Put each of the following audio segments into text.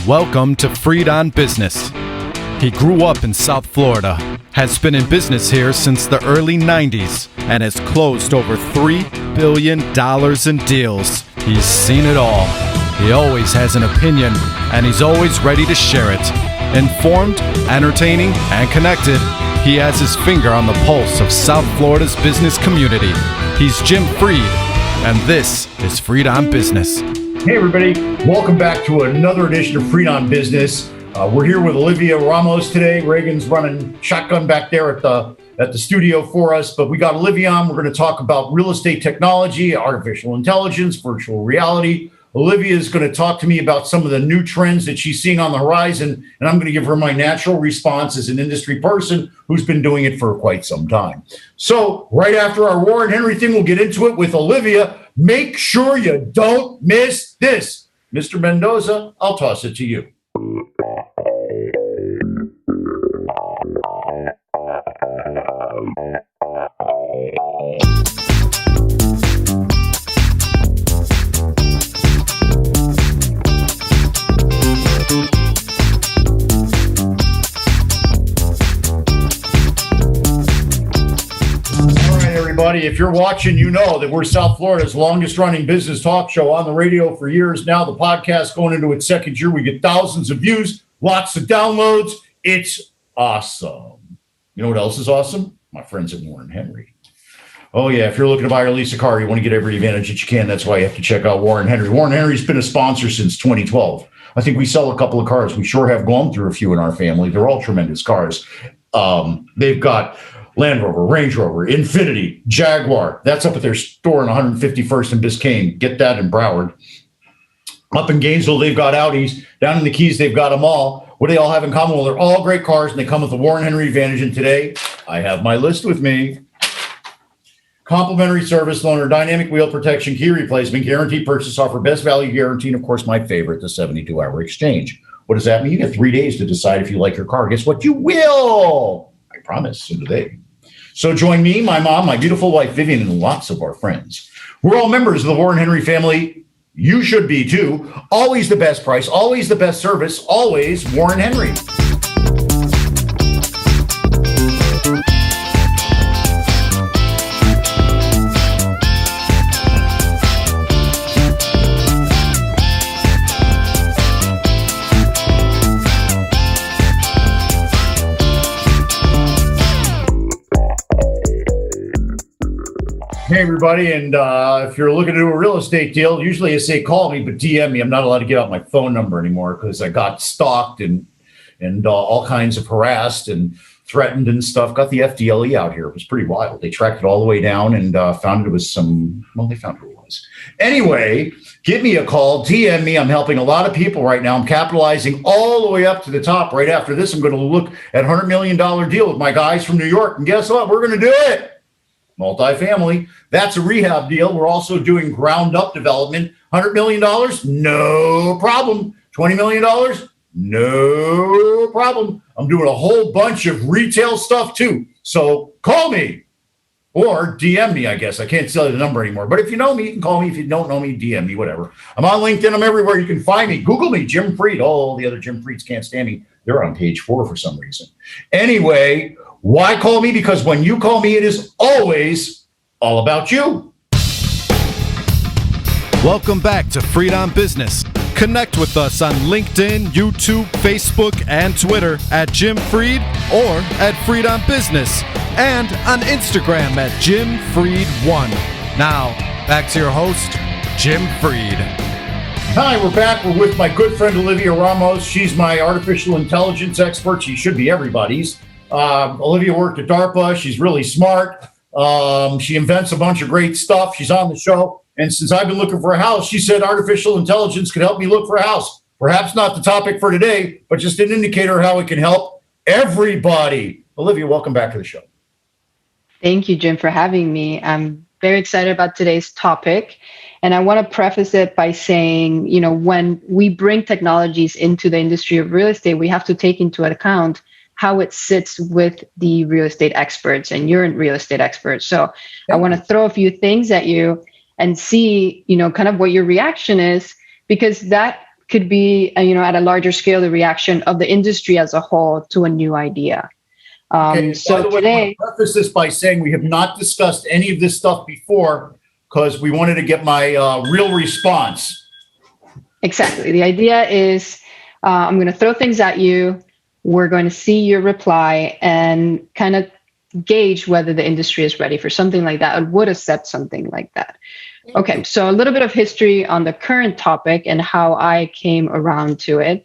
Welcome to Freed on Business. He grew up in South Florida, has been in business here since the early 90s, and has closed over $3 billion in deals. He's seen it all. He always has an opinion, and he's always ready to share it. Informed, entertaining, and connected, he has his finger on the pulse of South Florida's business community. He's Jim Freed, and this is Freed on Business. Hey everybody, welcome back to another edition of Freed on Business. We're here with Olivia Ramos today. Reagan's running shotgun back there at the studio for us, but we got Olivia on. We're going to talk about real estate technology, artificial intelligence, virtual reality. Olivia is going to talk to me about some of the new trends that she's seeing on the horizon, and I'm going to give her my natural response as an industry person who's been doing it for quite some time. So right after our Warren Henry thing, we'll get into it with Olivia. Make sure you don't miss this. Mr. Mendoza, I'll toss it to you. If you're watching, you know that we're South Florida's longest running business talk show on the radio for years now. The podcast going into its second year. We get thousands of views, lots of downloads. It's awesome. You know what else is awesome? My friends at Warren Henry. Oh, yeah. If you're looking to buy or lease a car, you want to get every advantage that you can. That's why you have to check out Warren Henry. Warren Henry's been a sponsor since 2012. I think we sell a couple of cars. We sure have gone through a few in our family. They're all tremendous cars. They've got Land Rover, Range Rover, Infiniti, Jaguar. That's up at their store on 151st and Biscayne. Get that in Broward. Up in Gainesville, they've got Audis. Down in the Keys, they've got them all. What do they all have in common? Well, they're all great cars, and they come with the Warren Henry Advantage. And today, I have my list with me. Complimentary service loaner, dynamic wheel protection, key replacement, guaranteed purchase offer, best value guarantee, and of course, my favorite, the 72-hour exchange. What does that mean? You get 3 days to decide if you like your car. Guess what? You will. I promise. So do they. So join me, my mom, my beautiful wife, Vivian, and lots of our friends. We're all members of the Warren Henry family. You should be too. Always the best price, always the best service, always Warren Henry. Hey, everybody, and if you're looking to do a real estate deal, usually I say call me, but DM me. I'm not allowed to give out my phone number anymore because I got stalked and all kinds of harassed and threatened and stuff. Got the FDLE out here. It was pretty wild. They tracked it all the way down and found it was they found who it was. Anyway, give me a call, DM me. I'm helping a lot of people right now. I'm capitalizing all the way up to the top. Right after this, I'm going to look at $100 million deal with my guys from New York. And guess what? We're going to do it. Multifamily. That's a rehab deal. We're also doing ground up development. $100 million? No problem. $20 million? No problem. I'm doing a whole bunch of retail stuff too. So call me or DM me, I guess. I can't tell you the number anymore. But if you know me, you can call me. If you don't know me, DM me, whatever. I'm on LinkedIn. I'm everywhere. You can find me. Google me, Jim Freed. Oh, the other Jim Freeds can't stand me. They're on page 4 for some reason. Anyway, why call me? Because when you call me, it is always all about you. Welcome back to Freed on Business. Connect with us on LinkedIn, YouTube, Facebook, and Twitter at Jim Freed or at Freed on Business, and on Instagram at Jim Freed1. Now, back to your host, Jim Freed. Hi, we're back. We're with my good friend Olivia Ramos. She's my artificial intelligence expert. She should be everybody's. Olivia worked at DARPA. She's really smart. She invents a bunch of great stuff. She's on the show. And since I've been looking for a house, she said artificial intelligence could help me look for a house. Perhaps not the topic for today, but just an indicator how it can help everybody. Olivia, welcome back to the show. Thank you, Jim, for having me. I'm very excited about today's topic. And I want to preface it by saying, when we bring technologies into the industry of real estate, we have to take into account how it sits with the real estate experts, and you're a real estate expert. So I want to throw a few things at you and see, kind of what your reaction is, because that could be, at a larger scale, the reaction of the industry as a whole to a new idea. Okay, So by the way, today, I want to preface this by saying we have not discussed any of this stuff before because we wanted to get my real response. exactly. The idea is I'm going to throw things at you. We're going to see your reply and kind of gauge whether the industry is ready for something like that or would accept something like that. Okay, so a little bit of history on the current topic and how I came around to it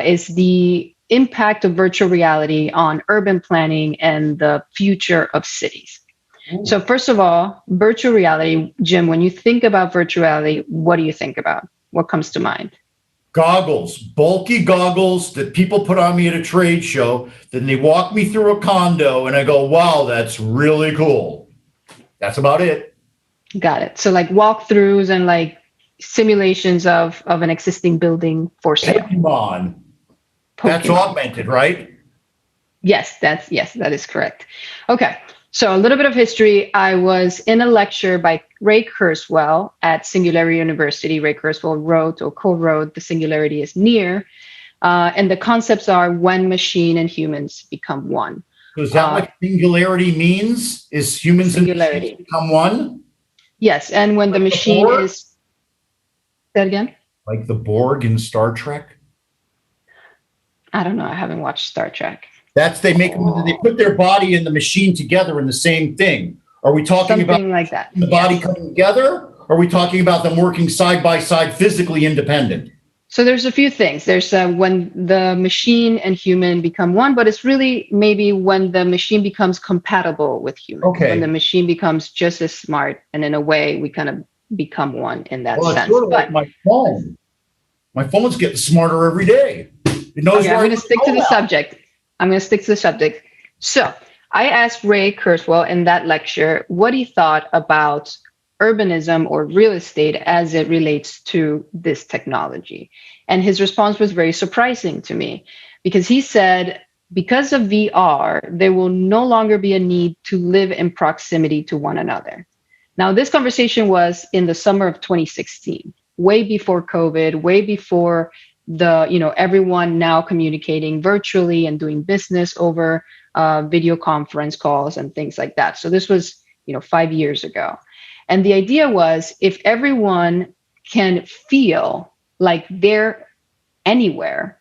is the impact of virtual reality on urban planning and the future of cities. So first of all, virtual reality, Jim, when you think about virtual reality, what do you think about? What comes to mind? Goggles, bulky goggles that people put on me at a trade show. Then they walk me through a condo and I go, wow, that's really cool. That's about it. Got it. So like walkthroughs and like simulations of an existing building for sale. Pokemon. That's Pokemon. augmented, right? Yes, that is correct. Okay. So a little bit of history. I was in a lecture by Ray Kurzweil at Singularity University. Ray Kurzweil wrote or co-wrote The Singularity is Near. And the concepts are when machine and humans become one. So is that what singularity means? Is humans and machines become one? Yes. And when the machine is... Say that again? Like the Borg in Star Trek? I don't know. I haven't watched Star Trek. They put their body and the machine together in the same thing. Are we talking Something about like that? The body coming together? Or are we talking about them working side by side, physically independent? So there's a few things. There's when the machine and human become one, but it's really maybe when the machine becomes compatible with human. Okay. When the machine becomes just as smart, and in a way, we kind of become one in that sense. It's sort of like my phone. My phone's getting smarter every day. It knows I'm going to stick to the subject. So I asked Ray Kurzweil in that lecture what he thought about urbanism or real estate as it relates to this technology. And his response was very surprising to me because he said, because of VR, there will no longer be a need to live in proximity to one another. Now, this conversation was in the summer of 2016, way before COVID, way before everyone now communicating virtually and doing business over video conference calls and things like that. So this was, 5 years ago. And the idea was if everyone can feel like they're anywhere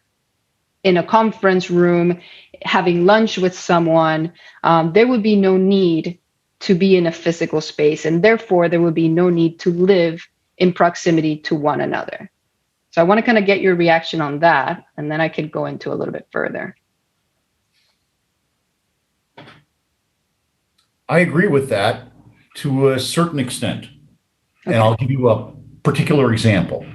in a conference room, having lunch with someone, there would be no need to be in a physical space. And therefore, there would be no need to live in proximity to one another. So I want to kind of get your reaction on that, and then I could go into a little bit further. I agree with that to a certain extent. Okay. And I'll give you a particular example.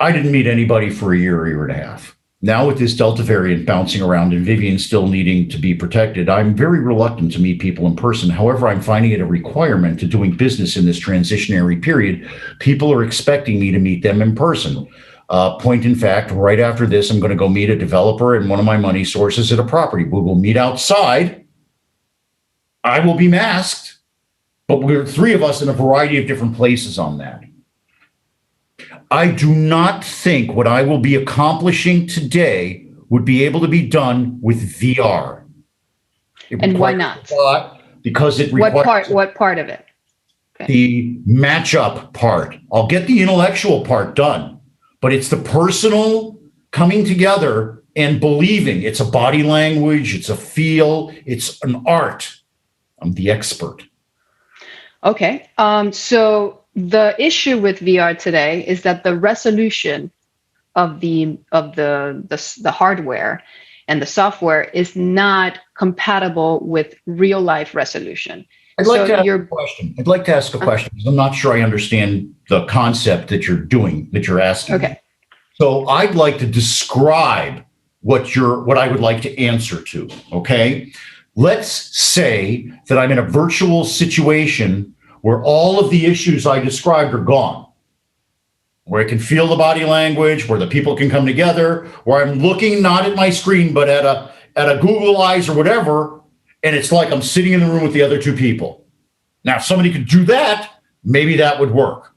I didn't meet anybody for a year and a half. Now with this Delta variant bouncing around and Vivian still needing to be protected, I'm very reluctant to meet people in person. However, I'm finding it a requirement to doing business in this transitionary period. People are expecting me to meet them in person. Point in fact, right after this, I'm going to go meet a developer and one of my money sources at a property. We will meet outside. I will be masked, but we're three of us in a variety of different places on that. I do not think what I will be accomplishing today would be able to be done with VR. And why not? Because it requires... What part of it? Okay. The matchup part. I'll get the intellectual part done, but it's the personal coming together and believing. It's a body language, it's a feel, it's an art. I'm the expert. Okay. So the issue with VR today is that the resolution of the hardware and the software is not compatible with real life resolution. I'd like to ask a question because I'm not sure I understand the concept that you're asking. Okay. So I'd like to describe what I would like to answer to. Okay. Let's say that I'm in a virtual situation where all of the issues I described are gone, where I can feel the body language, where the people can come together, where I'm looking not at my screen, but at a Google Eyes or whatever, and it's like I'm sitting in the room with the other two people. Now, if somebody could do that, maybe that would work.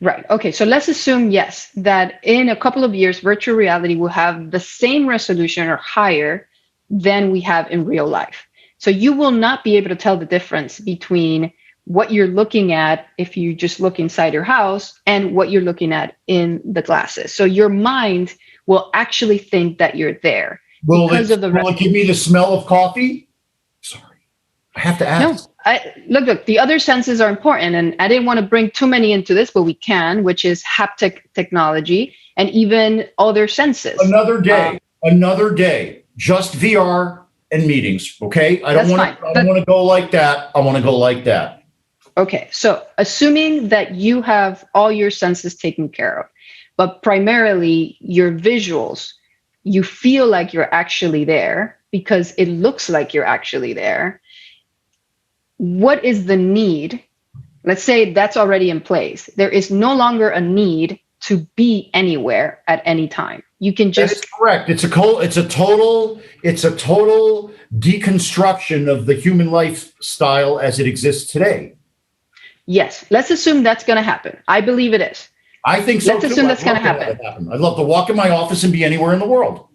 Right. Okay. So let's assume, yes, that in a couple of years, virtual reality will have the same resolution or higher than we have in real life. So you will not be able to tell the difference between what you're looking at if you just look inside your house and what you're looking at in the glasses. So your mind will actually think that you're there Will because of the will it give me the smell of coffee? Sorry, I have to No, ask. look, the other senses are important. And I didn't want to bring too many into this, but we can, which is haptic technology and even other senses. Another day, just VR and meetings. Okay. I don't want to go like that. I want to go like that. Okay. So assuming that you have all your senses taken care of, but primarily your visuals, you feel like you're actually there because it looks like you're actually there. What is the need? Let's say that's already in place. There is no longer a need to be anywhere at any time. You can just. That is correct. It's a total deconstruction of the human lifestyle as it exists today. Yes. Let's assume that's going to happen. I believe it is. I think so. Let's assume that's going to happen. I'd love to walk in my office and be anywhere in the world.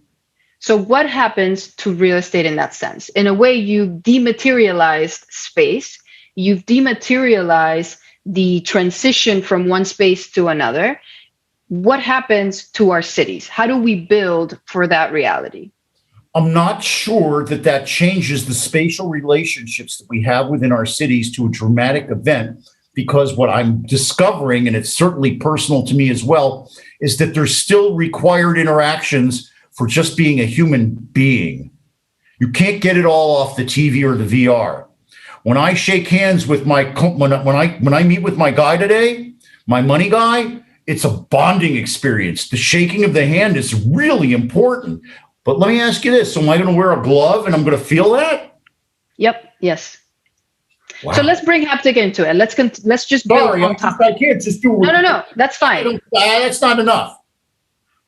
So what happens to real estate in that sense? In a way, you've dematerialized space. You've dematerialized the transition from one space to another. What happens to our cities? How do we build for that reality? I'm not sure that changes the spatial relationships that we have within our cities to a dramatic event, because what I'm discovering, and it's certainly personal to me as well, is that there's still required interactions for just being a human being. You can't get it all off the TV or the VR. When I shake hands with when I meet with my guy today, my money guy, it's a bonding experience. The shaking of the hand is really important. But let me ask you this: so am I going to wear a glove and I'm going to feel that? Yep. Yes. Wow. So let's bring haptic into it. Let's just build on top. I can't just do. No. That's fine. That's not enough.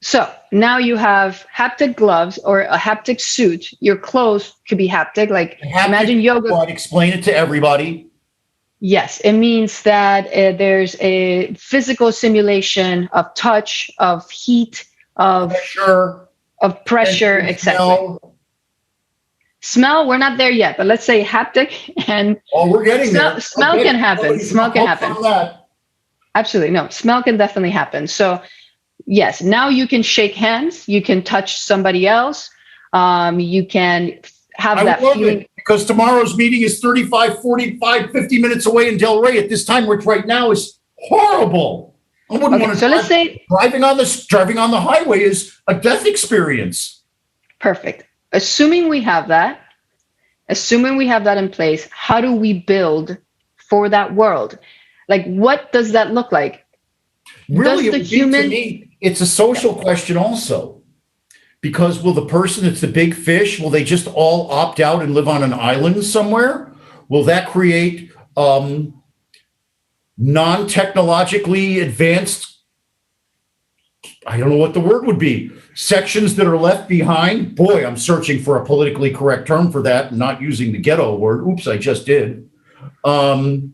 So now you have haptic gloves or a haptic suit. Your clothes could be haptic. Like imagine yoga. Explain it to everybody. Yes, it means that there's a physical simulation of touch, of heat, of pressure, exactly. Smell, we're not there yet, but let's say haptic and we're getting there. Smell can happen. Smell can happen. Absolutely. No, smell can definitely happen. So yes, now you can shake hands, you can touch somebody else, you can have that feeling. Because tomorrow's meeting is 35, 45, 50 minutes away in Del Rey at this time, which right now is horrible. I wouldn't want to. So let's say driving on the highway is a death experience. Perfect. Assuming we have that in place, how do we build for that world? Like, what does that look like? Really, to me, it's a social question also. Because will the person that's the big fish, will they just all opt out and live on an island somewhere? Will that create non-technologically advanced, I don't know what the word would be, sections that are left behind? Boy, I'm searching for a politically correct term for that and not using the ghetto word. Oops, I just did. Well,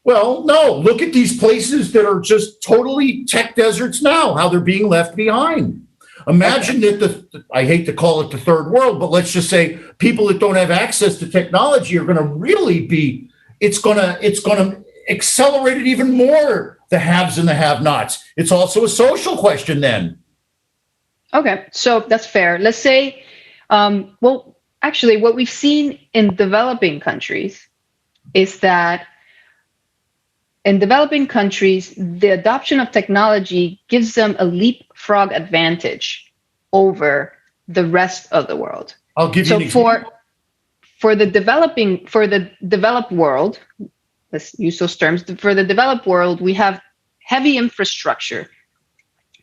no, look at these places that are just totally tech deserts now, how they're being left behind. Imagine that I hate to call it the third world, but let's just say people that don't have access to technology are going to really be, it's going to accelerate it even more, the haves and the have-nots. It's also a social question then. Okay, so that's fair. Let's say, well, actually what we've seen in developing countries is that in developing countries, the adoption of technology gives them a leapfrog advantage over the rest of the world. I'll give you an example. For the developed world, let's use those terms. For the developed world, we have heavy infrastructure,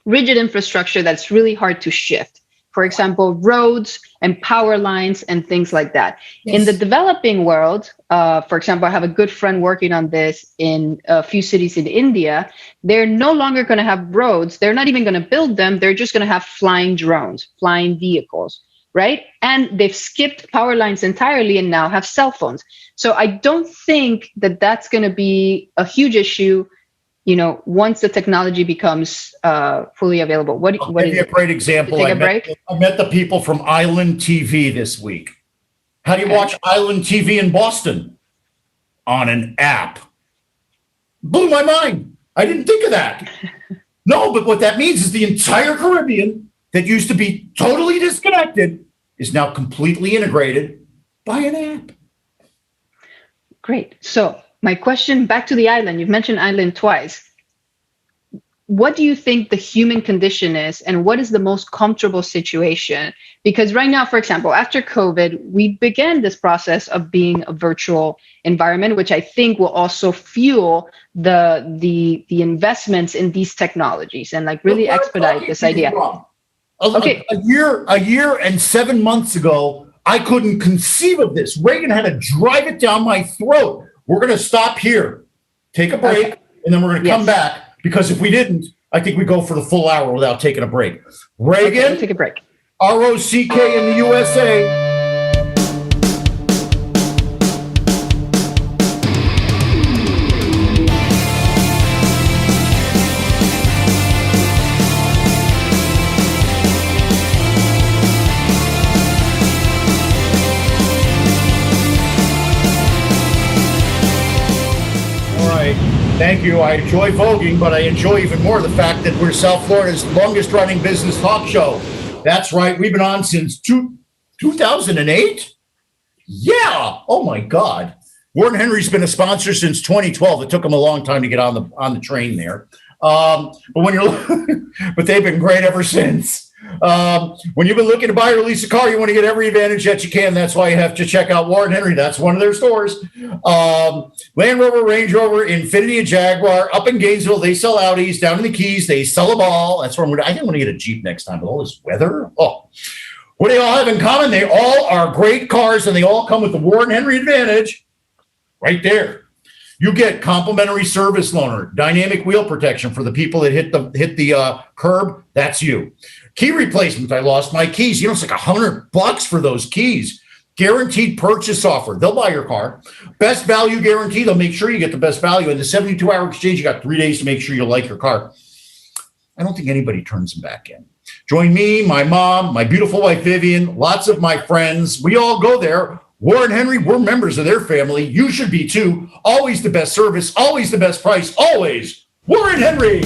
rigid infrastructure that's really hard to shift. For example, roads and power lines and things like that. Yes. In the developing world, for example, I have a good friend working on this in a few cities in India. They're no longer going to have roads. They're not even going to build them. They're just going to have flying drones, flying vehicles, right? And they've skipped power lines entirely and now have cell phones. So I don't think that that's going to be a huge issue once the technology becomes fully available? What I'll is give you a it? great example. Take a break? I met the people from Island TV this week. How do you watch Island TV in Boston? On an app. Blew my mind. I didn't think of that. No, but what that means is the entire Caribbean that used to be totally disconnected is now completely integrated by an app. Great. So my question back to the island, you've mentioned island twice. What do you think the human condition is, and what is the most comfortable situation? Because right now, for example, after COVID, we began this process of being a virtual environment, which I think will also fuel the investments in these technologies and like really expedite this idea. Okay. A year and 7 months ago, I couldn't conceive of this. Reagan had to drive it down my throat. We're going to stop here, take a break, and then we're going to come back. Because if we didn't, I think we go for the full hour without taking a break. Reagan, take a break. ROCK in the USA. Thank you. I enjoy voguing, but I enjoy even more the fact that we're South Florida's longest running business talk show. That's right. We've been on since 2008. Yeah. Oh my God. Warren Henry's been a sponsor since 2012. It took him a long time to get on the train there. But they've been great ever since. When you've been looking to buy or lease a car, you want to get every advantage that you can. That's why you have to check out Warren Henry. That's one of their stores. Land Rover, Range Rover, Infiniti, and Jaguar. Up in Gainesville, they sell Audis. Down in the Keys, they sell them all. That's where I think I'm going to get a Jeep next time with all this weather. Oh, what do they all have in common? They all are great cars, and they all come with the Warren Henry advantage right there. You get complimentary service loaner, dynamic wheel protection for the people that hit the curb. That's you. Key replacement. I lost my keys. It's like $100 for those keys. Guaranteed purchase offer. They'll buy your car. Best value guarantee. They'll make sure you get the best value. In the 72-hour exchange, you got 3 days to make sure you like your car. I don't think anybody turns them back in. Join me, my mom, my beautiful wife, Vivian, lots of my friends. We all go there. Warren Henry, we're members of their family. You should be too. Always the best service, always the best price, always Warren Henry.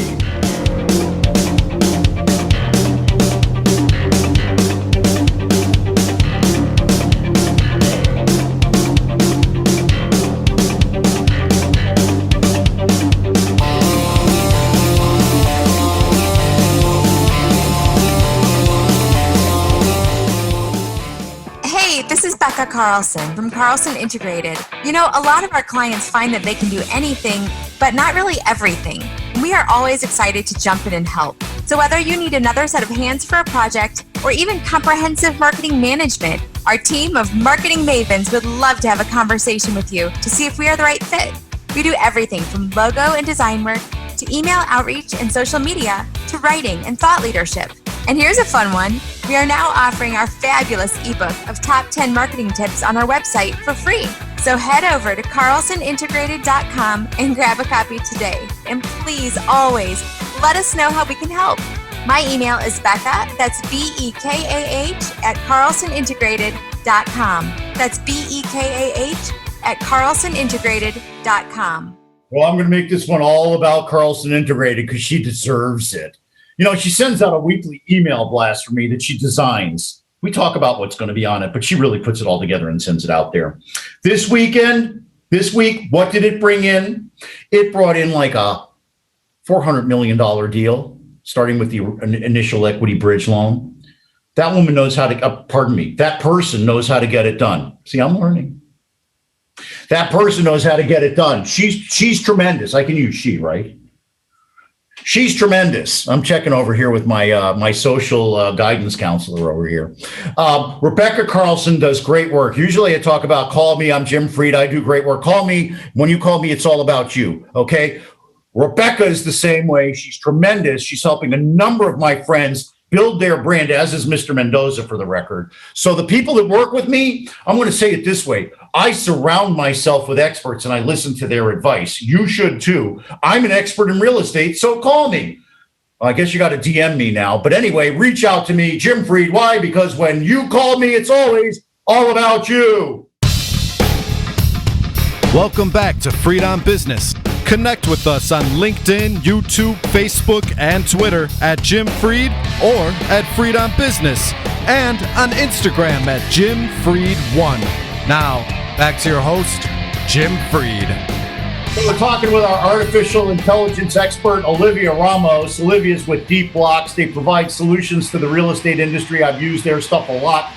Becca Carlson from Carlson Integrated. A lot of our clients find that they can do anything, but not really everything. We are always excited to jump in and help. So whether you need another set of hands for a project or even comprehensive marketing management, our team of marketing mavens would love to have a conversation with you to see if we are the right fit. We do everything from logo and design work to email outreach and social media to writing and thought leadership. And here's a fun one. We are now offering our fabulous ebook of top 10 marketing tips on our website for free. So head over to carlsonintegrated.com and grab a copy today. And please always let us know how we can help. My email is Becca, that's BEKAH at carlsonintegrated.com. That's BEKAH at carlsonintegrated.com. Well, I'm going to make this one all about Carlson Integrated because she deserves it. She sends out a weekly email blast for me that she designs. We talk about what's going to be on it, but she really puts it all together and sends it out there. This week, what did it bring in? It brought in like a $400 million deal, starting with the initial equity bridge loan. That woman knows how to, that person knows how to get it done. See, I'm learning. That person knows how to get it done. She's tremendous. I can use she, right? She's tremendous. I'm checking over here with my social guidance counselor over here. Rebecca Carlson does great work. Usually I talk about call me. I'm Jim Fried. I do great work. Call me. When you call me, it's all about you. Okay. Rebecca is the same way. She's tremendous. She's helping a number of my friends build their brand, as is Mr. Mendoza, for the record. So the people that work with me, I'm going to say it this way. I surround myself with experts and I listen to their advice. You should too. I'm an expert in real estate, so call me. Well, I guess you got to DM me now. But anyway, reach out to me, Jim Fried. Why? Because when you call me, it's always all about you. Welcome back to Fried on Business. Connect with us on LinkedIn, YouTube, Facebook, and Twitter at Jim Fried or at Fried on Business, and on Instagram at Jim Fried1. Now, back to your host, Jim Fried. So we're talking with our artificial intelligence expert, Olivia Ramos. Olivia's with Deepblocks. They provide solutions to the real estate industry. I've used their stuff a lot.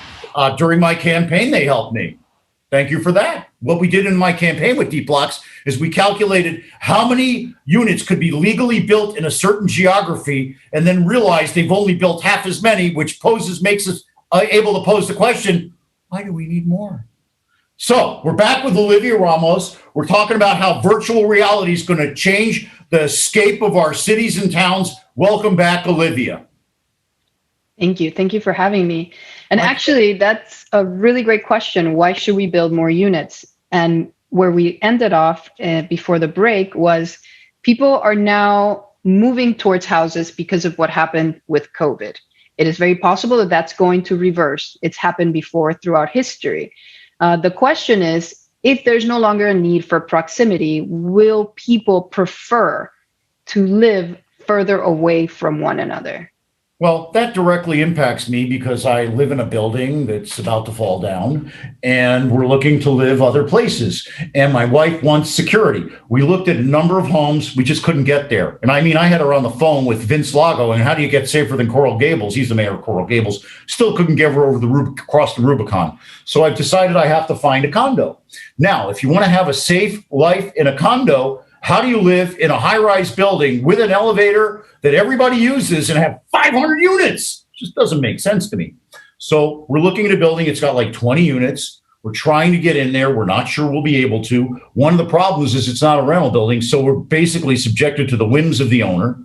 During my campaign, they helped me. Thank you for that. What we did in my campaign with Deepblocks is we calculated how many units could be legally built in a certain geography, and then realized they've only built half as many, which makes us able to pose the question, why do we need more? So we're back with Olivia Ramos. We're talking about how virtual reality is going to change the scape of our cities and towns. Welcome back, Olivia. Thank you. Thank you for having me. And actually, that's a really great question. Why should we build more units? And where we ended off before the break was people are now moving towards houses because of what happened with COVID. It is very possible that that's going to reverse. It's happened before throughout history. The question is, if there's no longer a need for proximity, will people prefer to live further away from one another? Well, that directly impacts me because I live in a building that's about to fall down, and we're looking to live other places. And my wife wants security. We looked at a number of homes. We just couldn't get there. And I mean, I had her on the phone with Vince Lago, and how do you get safer than Coral Gables? He's the mayor of Coral Gables. Still couldn't get her across the Rubicon. So I've decided I have to find a condo. Now, if you want to have a safe life in a condo, how do you live in a high-rise building with an elevator that everybody uses and have 500 units? It just doesn't make sense to me. So we're looking at a building. It's got like 20 units. We're trying to get in there. We're not sure we'll be able to. One of the problems is it's not a rental building, so we're basically subjected to the whims of the owner,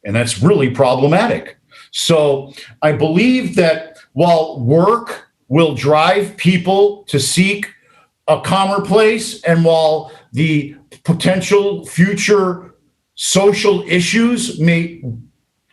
and that's really problematic. So I believe that while work will drive people to seek a calmer place, and while the potential future social issues may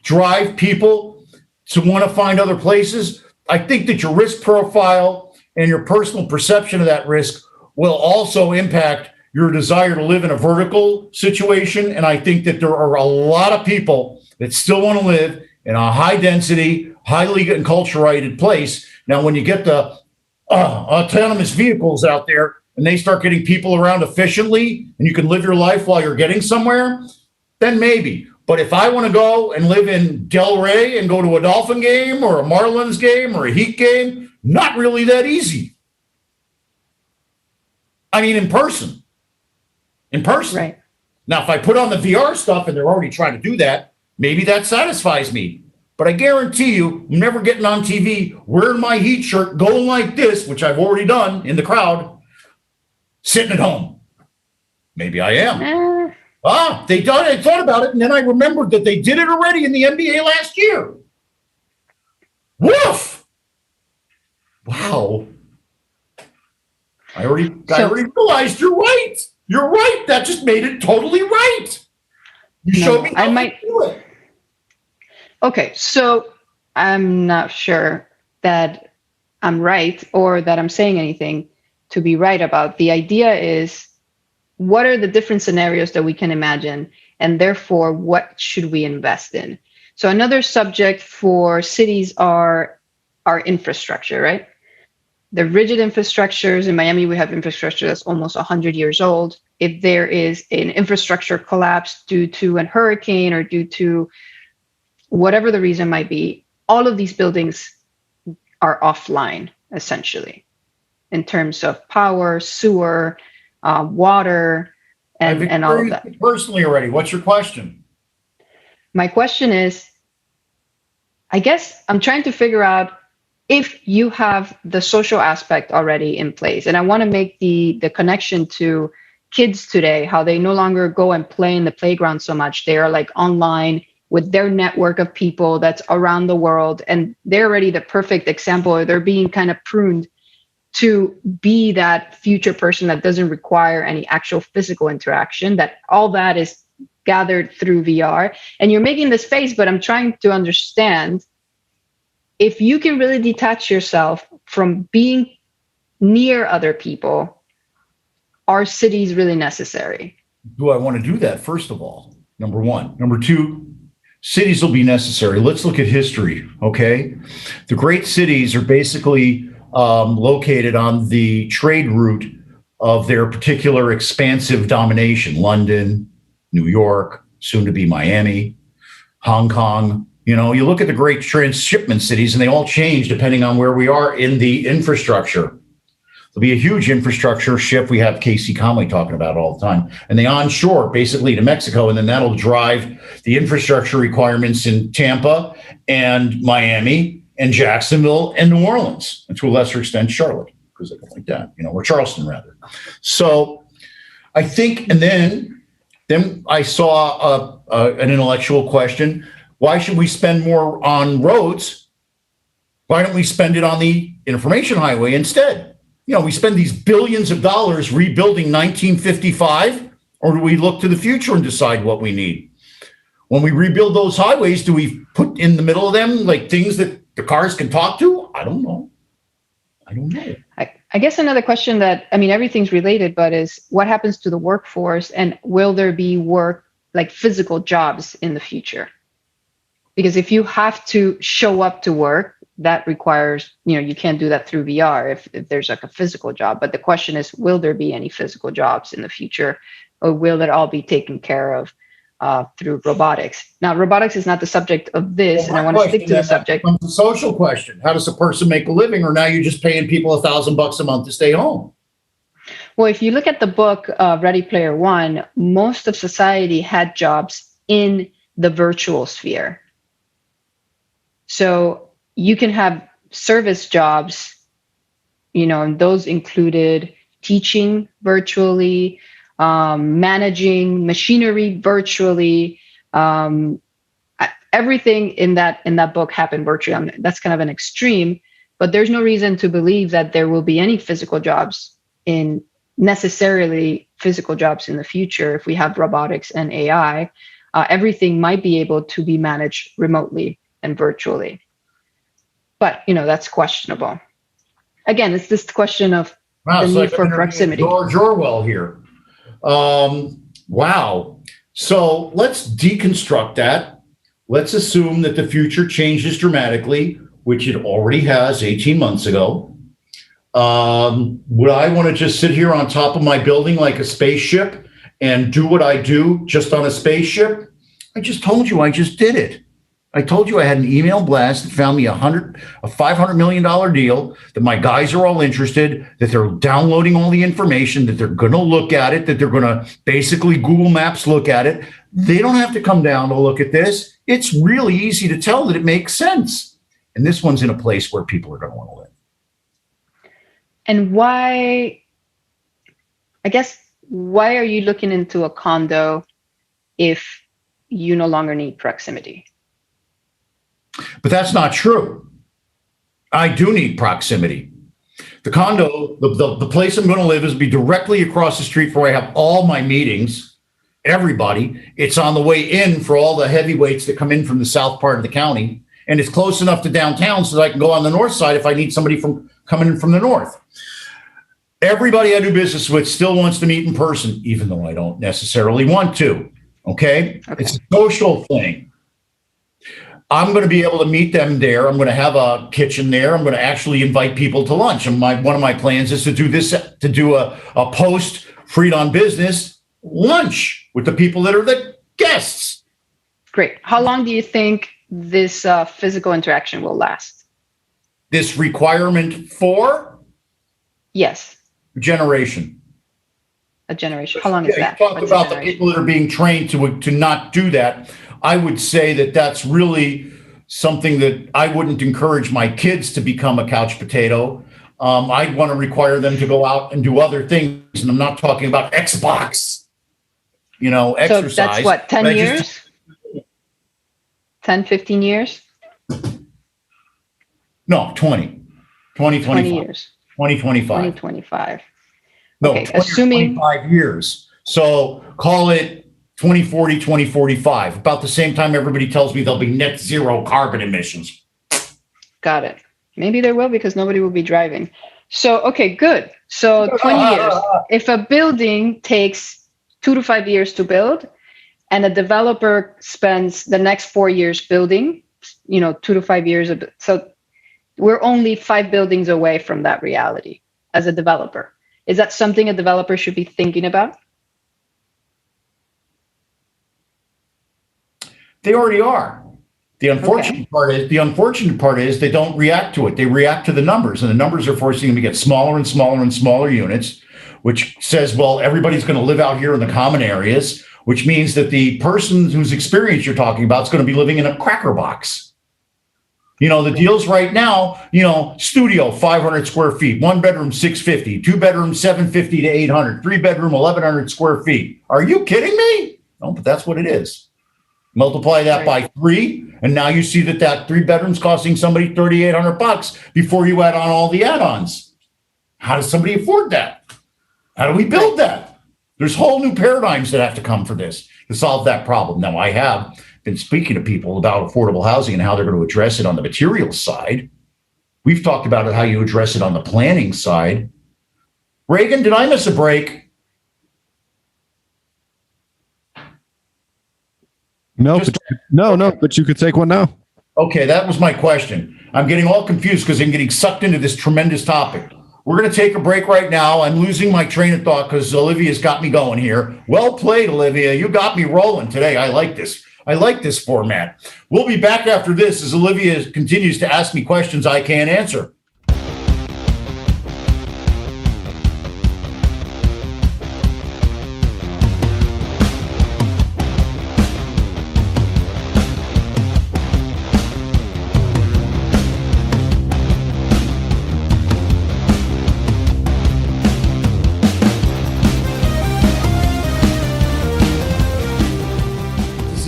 drive people to want to find other places, I think that your risk profile and your personal perception of that risk will also impact your desire to live in a vertical situation. And I think that there are a lot of people that still want to live in a high density, highly enculturated place. Now, when you get the autonomous vehicles out there, and they start getting people around efficiently, and you can live your life while you're getting somewhere, then maybe. But if I want to go and live in Delray and go to a Dolphin game or a Marlins game or a Heat game, not really that easy. I mean, in person. Right. Now, if I put on the VR stuff and they're already trying to do that, maybe that satisfies me. But I guarantee you, I'm never getting on TV, wearing my Heat shirt, going like this, which I've already done in the crowd, sitting at home. Maybe I am. I thought about it, and then I remembered that they did it already in the NBA last year. Woof! Wow. I already realized you're right. You're right. That just made it totally right. You showed me how to do it. Okay, so I'm not sure that I'm right or that I'm saying anything to be right about. The idea is, what are the different scenarios that we can imagine? And therefore, what should we invest in? So another subject for cities are our infrastructure, right? The rigid infrastructures. In Miami, we have infrastructure that's almost 100 years old. If there is an infrastructure collapse due to a hurricane or due to whatever the reason might be, all of these buildings are offline, essentially, in terms of power, sewer, water, and all of that. Personally already, what's your question? My question is, I guess I'm trying to figure out if you have the social aspect already in place. And I want to make the connection to kids today, how they no longer go and play in the playground so much. They are like online with their network of people that's around the world, and they're already the perfect example, or they're being kind of pruned to be that future person that doesn't require any actual physical interaction, that all that is gathered through VR. And you're making this face, but I'm trying to understand, if you can really detach yourself from being near other people, are cities really necessary? Do I want to do that, first of all? Number one. Number two, cities will be necessary. Let's look at history, okay? The great cities are basically located on the trade route of their particular expansive domination. London, New York, soon to be Miami, Hong Kong. You know, you look at the great transshipment cities and they all change depending on where we are in the infrastructure. There'll be a huge infrastructure shift. We have Casey Conway talking about it all the time. And they onshore basically to Mexico, and then that'll drive the infrastructure requirements in Tampa and Miami and Jacksonville and New Orleans, and to a lesser extent, Charlotte, because they don't like that, you know, or Charleston rather. So I think, and then I saw an intellectual question. Why should we spend more on roads? Why don't we spend it on the information highway instead? You know, we spend these billions of dollars rebuilding 1955, or do we look to the future and decide what we need? When we rebuild those highways, do we put in the middle of them like things that the cars can talk to? I don't know. I guess another question that, I mean, everything's related, but is what happens to the workforce, and will there be work, like physical jobs in the future? Because if you have to show up to work, that requires, you know, you can't do that through VR if there's like a physical job. But the question is, will there be any physical jobs in the future, or will it all be taken care of through robotics? Now, robotics is not the subject of this, and I want to stick to the subject. The social question: how does a person make a living? Or now you're just paying people $1,000 a month to stay home? Well, if you look at the book Ready Player One, most of society had jobs in the virtual sphere. So you can have service jobs, you know, and those included teaching virtually, managing machinery virtually. Everything in that book happened virtually. That's kind of an extreme, but there's no reason to believe that there will be any physical jobs in necessarily physical jobs in the future. If we have robotics and AI, everything might be able to be managed remotely and virtually. But, you know, that's questionable. Again, it's this question of the need for proximity. George Orwell here. Wow. So let's deconstruct that. Let's assume that the future changes dramatically, which it already has 18 months ago. Would I want to just sit here on top of my building like a spaceship and do what I do just on a spaceship? I just told you I just did it. I told you I had an email blast that found me a $500 million deal, that my guys are all interested, that they're downloading all the information, that they're going to look at it, that they're going to basically Google Maps look at it. They don't have to come down to look at this. It's really easy to tell that it makes sense. And this one's in a place where people are going to want to live. And why are you looking into a condo if you no longer need proximity? But that's not true. I do need proximity. The condo, the place I'm going to live is be directly across the street from where I have all my meetings, everybody. It's on the way in for all the heavyweights that come in from the south part of the county. And it's close enough to downtown so that I can go on the north side if I need somebody coming in from the north. Everybody I do business with still wants to meet in person, even though I don't necessarily want to. Okay? It's a social thing. I'm going to be able to meet them there. I'm going to have a kitchen there. I'm going to actually invite people to lunch. And one of my plans is to do a post Freed on Business lunch with the people that are the guests. Great. How long do you think this physical interaction will last? This requirement for? Yes. Generation. A generation. How long is that? You talked about the people that are being trained to not do that. I would say that that's really something that I wouldn't encourage my kids to become a couch potato. I'd want to require them to go out and do other things. And I'm not talking about Xbox, exercise. So that's what, 10 years? 10, 15 years? No, 20, 25. 20 years. 2025. 2025. No, Okay, 20 assuming 25 years. So call it 2040, 2045. About the same time everybody tells me there'll be net zero carbon emissions. got it. Maybe there will because nobody will be driving. So, okay, good. So 20 years. If a building takes 2 to 5 years to build and a developer spends the next 4 years building, 2 to 5 years. So we're only 5 buildings away from that reality as a developer. Is that something a developer should be thinking about? They already are. The unfortunate part is they don't react to it. They react to the numbers, and the numbers are forcing them to get smaller and smaller and smaller units, which says, well, everybody's going to live out here in the common areas, which means that the person whose experience you're talking about is going to be living in a cracker box. The deals right now, studio 500 square feet, 1 bedroom 650, 2 bedroom 750 to 800, 3 bedroom 1100 square feet. Are you kidding me? No, but that's what it is. Multiply that by 3, and now you see that 3 bedrooms costing somebody $3,800 before you add on all the add-ons. How does somebody afford that? How do we build that? There's whole new paradigms that have to come for this to solve that problem. Now, I have been speaking to people about affordable housing and how they're going to address it on the materials side. We've talked about it, how you address it on the planning side. Reagan, did I miss a break? No, but you could take one now. Okay, that was my question. I'm getting all confused because I'm getting sucked into this tremendous topic. We're going to take a break right now. I'm losing my train of thought because Olivia's got me going here. Well played, Olivia. You got me rolling today. I like this. I like this format. We'll be back after this as Olivia continues to ask me questions I can't answer.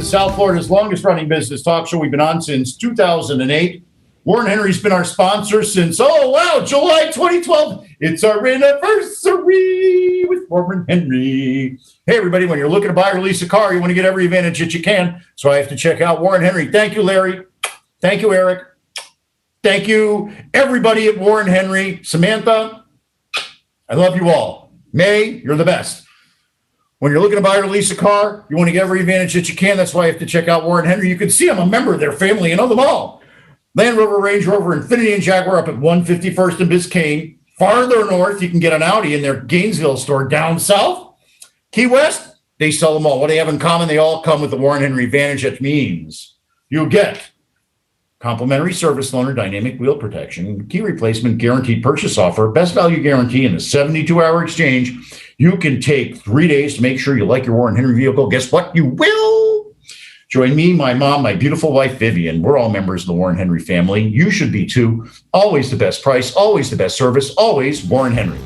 South Florida's longest running business talk show. We've been on since 2008. Warren Henry's been our sponsor since, July 2012. It's our anniversary with Warren Henry. Hey, everybody, when you're looking to buy or lease a car, you want to get every advantage that you can. So I have to check out Warren Henry. Thank you, Larry. Thank you, Eric. Thank you, everybody at Warren Henry. Samantha, I love you all. May, you're the best. When you're looking to buy or lease a car, you want to get every advantage that you can. That's why you have to check out Warren Henry. You can see I'm a member of their family. You know them all. Land Rover, Range Rover, Infiniti, and Jaguar up at 151st and Biscayne. Farther north, you can get an Audi in their Gainesville store. Down south, Key West, they sell them all. What do they have in common? They all come with the Warren Henry advantage. That means you get complimentary service loaner, dynamic wheel protection, key replacement, guaranteed purchase offer, best value guarantee, and a 72-hour exchange. You can take 3 days to make sure you like your Warren Henry vehicle. Guess what? You will. Join me, my mom, my beautiful wife, Vivian. We're all members of the Warren Henry family. You should be too. Always the best price, always the best service, always Warren Henry.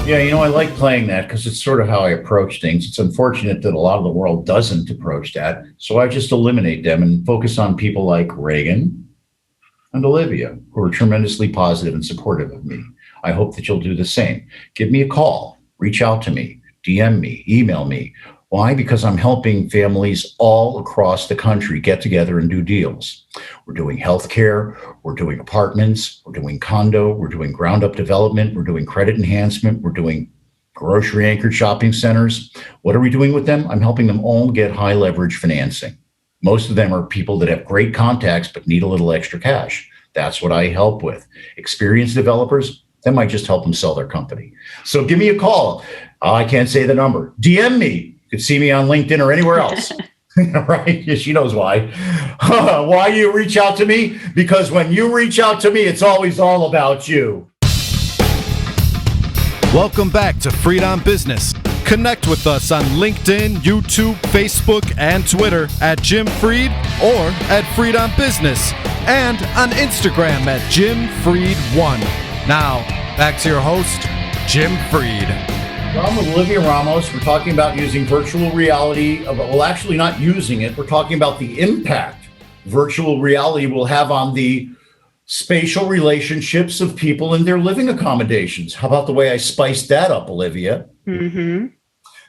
Yeah, I like playing that because it's sort of how I approach things. It's unfortunate that a lot of the world doesn't approach that. So I just eliminate them and focus on people like Reagan and Olivia, who are tremendously positive and supportive of me. I hope that you'll do the same. Give me a call, reach out to me, DM me, email me. Why? Because I'm helping families all across the country get together and do deals. We're doing healthcare, we're doing apartments, we're doing condo, we're doing ground up development, we're doing credit enhancement, we're doing grocery anchored shopping centers. What are we doing with them? I'm helping them all get high leverage financing. Most of them are people that have great contacts but need a little extra cash. That's what I help with. Experienced developers, that might just help them sell their company. So give me a call. I can't say the number. DM me. You could see me on LinkedIn or anywhere else. Right? Yeah, she knows why. Why you reach out to me? Because when you reach out to me, it's always all about you. Welcome back to Freedom Business. Connect with us on LinkedIn, YouTube, Facebook, and Twitter at Jim Freed or at Freed on Business, and on Instagram at Jim Freed1. Now, back to your host, Jim Freed. I'm with Olivia Ramos. We're talking about using virtual reality. Well, actually not using it. We're talking about the impact virtual reality will have on the spatial relationships of people in their living accommodations. How about the way I spiced that up, Olivia? Mm-hmm.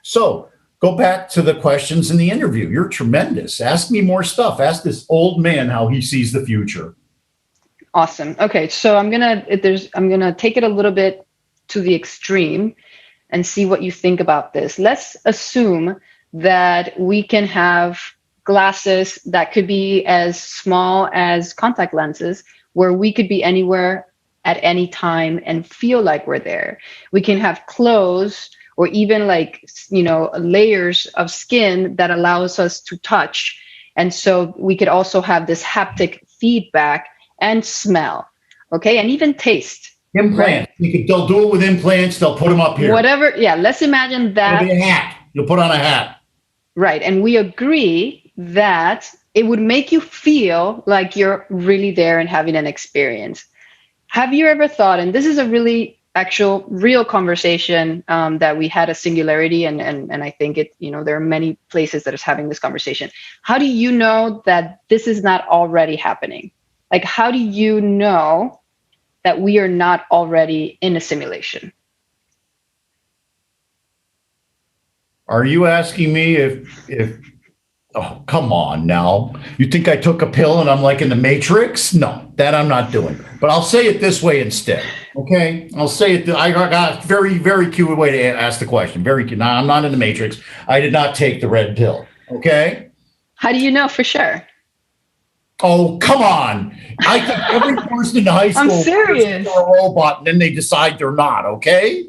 So go back to the questions in the interview. You're tremendous. Ask me more stuff. Ask this old man how he sees the future. Awesome. Okay, so I'm gonna take it a little bit to the extreme and see what you think about this. Let's assume that we can have glasses that could be as small as contact lenses, where we could be anywhere at any time and feel like we're there. We can have clothes or even layers of skin that allows us to touch. And so we could also have this haptic feedback and smell, okay? And even taste. Implants. Right? They'll do it with implants. They'll put them up here. Whatever. Yeah, let's imagine that. It'll be a hat. You'll put on a hat. Right. And we agree that it would make you feel like you're really there and having an experience. Have you ever thought, and this is a really real conversation that we had at Singularity, and I think there are many places that is having this conversation. How do you know that this is not already happening? Like, how do you know that we are not already in a simulation? Are you asking me if oh, come on now. You think I took a pill and I'm like in the Matrix? No, that I'm not doing. But I'll say it this way instead. Okay? I'll say it. I got a very, very cute way to ask the question. Very cute. Now, I'm not in the Matrix. I did not take the red pill. Okay? How do you know for sure? Oh, come on. I think every person in high school I'm serious. is a robot and then they decide they're not. Okay?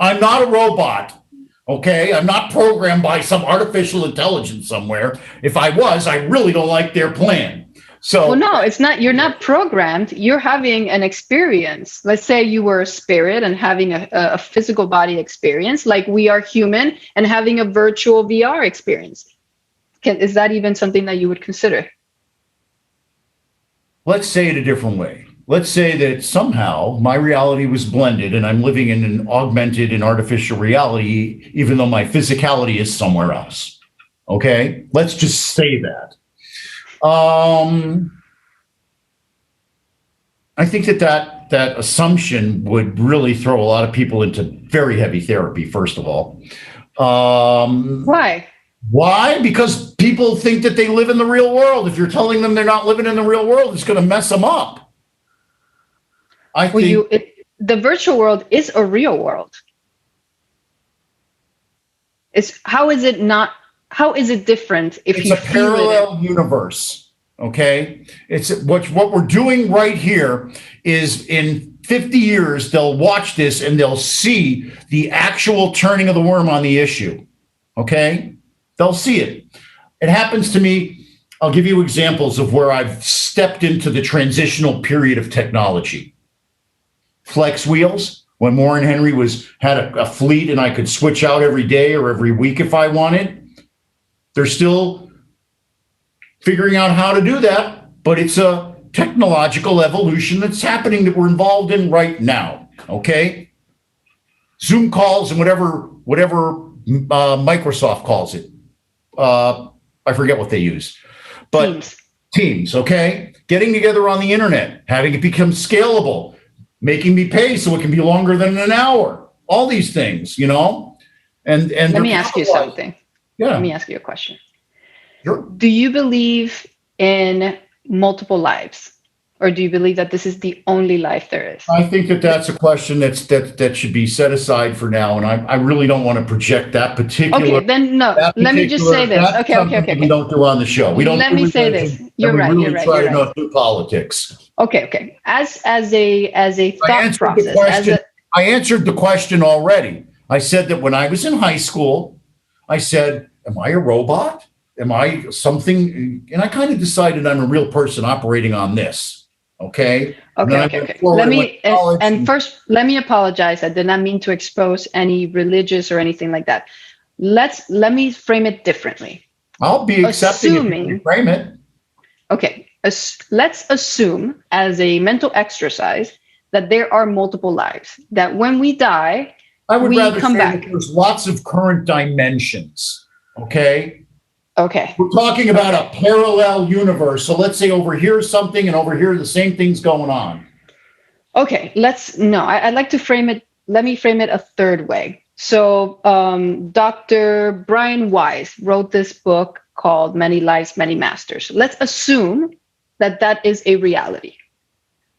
I'm not a robot. Okay, I'm not programmed by some artificial intelligence somewhere. If I was, I really don't like their plan. So, well, no, it's not. You're not programmed. You're having an experience. Let's say you were a spirit and having a physical body experience, like we are human and having a virtual VR experience. Is that even something that you would consider? Let's say it a different way. Let's say that somehow my reality was blended and I'm living in an augmented and artificial reality, even though my physicality is somewhere else. Okay? Let's just say that. I think that assumption would really throw a lot of people into very heavy therapy, first of all. Why? Why? Because people think that they live in the real world. If you're telling them they're not living in the real world, it's going to mess them up. The virtual world is a real world. How is it different if it's a parallel universe? Okay, it's what we're doing right here is in 50 years they'll watch this and they'll see the actual turning of the worm on the issue. Okay, they'll see it. It happens to me. I'll give you examples of where I've stepped into the transitional period of technology. Flex wheels, when Warren Henry had a fleet and I could switch out every day or every week if I wanted. They're still figuring out how to do that, but it's a technological evolution that's happening that we're involved in right now. Okay, Zoom calls and whatever Microsoft calls it. I forget what they use, but Teams. Okay, getting together on the internet, having it become scalable. Making me pay so it can be longer than an hour. All these things, And let me ask you something. Yeah. Let me ask you a question. Sure. Do you believe in multiple lives, or do you believe that this is the only life there is? I think that's a question that should be set aside for now, and I really don't want to project that particular. Okay, then no. Let me just say this. Okay. We don't do on the show. We don't. Let me say this. You're right. You're right. Try to not do politics. Okay. As a thought process. I answered the question already. I said that when I was in high school, I said, "Am I a robot? Am I something?" And I kind of decided I'm a real person operating on this. Okay. Okay. First, let me apologize. I did not mean to expose any religious or anything like that. Let me frame it differently. I'll be accepting if you frame it. Okay. Let's assume, as a mental exercise, that there are multiple lives. That when we die, I would rather come say back. that there's lots of current dimensions. Okay. Okay. We're talking about a parallel universe. So let's say over here is something and over here the same thing's going on. Okay, I'd like to frame it. Let me frame it a third way. So Dr. Brian Weiss wrote this book called Many Lives, Many Masters. Let's assume that is a reality.